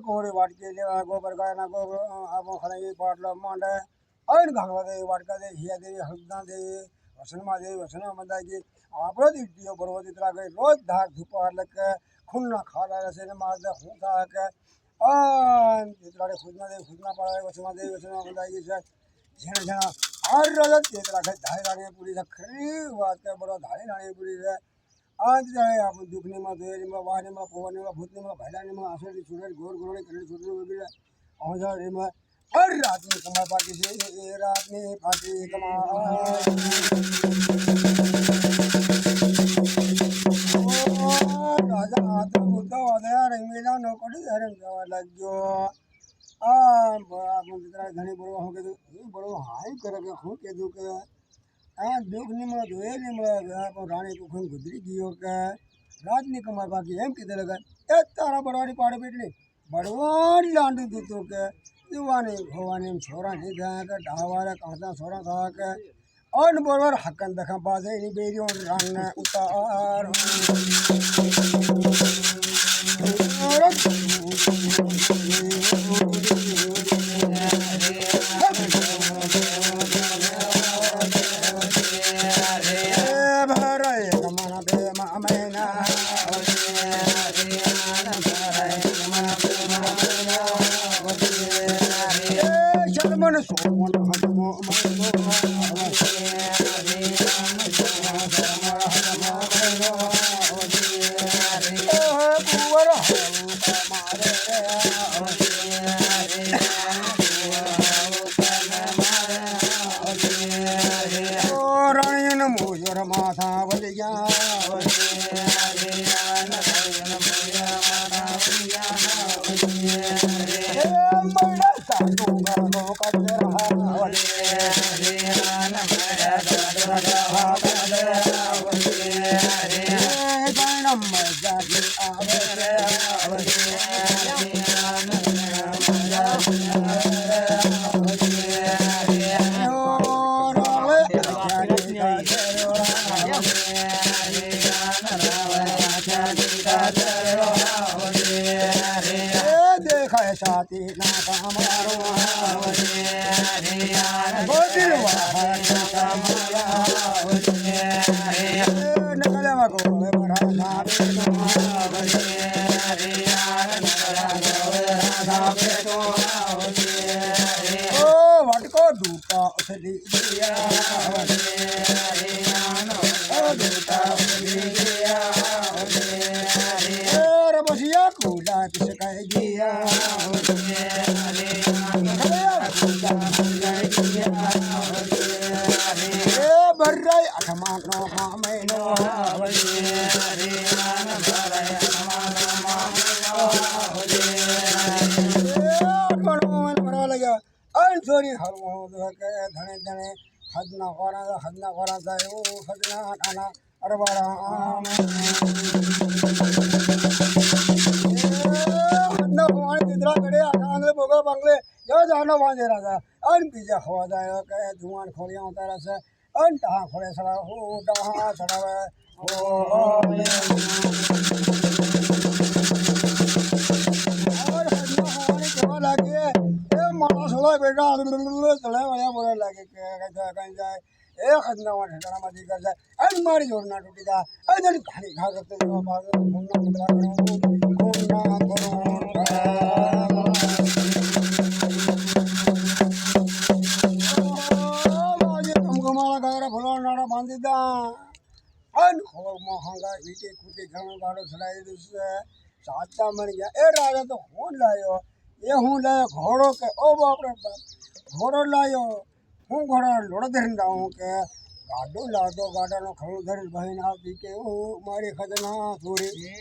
कोरे वाटके गोबर गायना गोबर आप खरई पाटला मांडे और घागवा दे वाटका दे हिया दे हसना दे वसनमा मंदा की आपरो दियो बरवती तरह के रोज धाक धुपार लग खुन्ना खाला रसे ने मार दे हुता के इतरा खुदना पड़ा वसनमा मंदा की से झण झण हर रोज इतरा के धाई रानी पूरी से खरी बात के बड़ा धाई रानी पूरी से आज जाए आप दुखने में देरी में वाहने में पवने में भूतने में भैलाने में आसुरी सुरे गोर गोरे करने सुरे वगैरह और जा रे में हर रात में कमा पाती से ये रात में पाती कमा राजा हाथ बुद्धा वादया रंगीला नौकरी हरम जावा लग गयो आप जितना धनी बड़ो हो के तो बड़ो हाई करके हो के दो के दुख निमो धोए निमो रानी को खून गुजरी गयो के रात ने कमार बाकी एम किते लगा ए तारा बड़वाड़ी पाड़े बेटले बड़वाड़ी लांडू दूतो के दीवाने भवानी छोरा नहीं जा के ढावारे कांता छोरा था के और बड़वर हकन देखा बाजे नी बेरियों रंग उतार साथी ना हमारो वटको दूटा उसली बसिया कूला किस कह दिया बर्राई अठमानो मामेनो ચોરી હરવું કે ધણે ધણે હદના કોરા થાય હદના નાના અરવાડા હદના પાણી દીધરા કરે આંગલે બોગા બાંગલે જો જાનો વાંધે રાજા અન બીજા ખવા જાય કે ધુઆન ખોળિયા ઉતારે છે અન ટા ખોળે સડા હો ટા સડાવે લાગે એ માણસ હોય બેટા ચલાય વળ્યા બોલે લાગે કે કઈ જાય એ ખદના વાળા ઠેકાણામાંથી કર જાય અને મારી જોડ ના તૂટી જાય અને ઘાણી ઘા કરતે ખૂનના મુદ્રા મારા ગાગરા ફૂલવા નાડા બાંધી દા અને ખોર મોહંગા વીટી કૂટી ઘણો ગાડો ચડાવી દીધું છે સાચા મરી ગયા એ રાજા તો હું લાયો એ હું લાયો ઘોડો કે ઓ બાપરે બાપ ઘોડો લાયો હું ઘોડા લોડો ધરીને જાઉં કે ગાડો લાવતો ગાડાનો ખરું ધરી બહીને આવતી કે હું મારી ખજના થોડી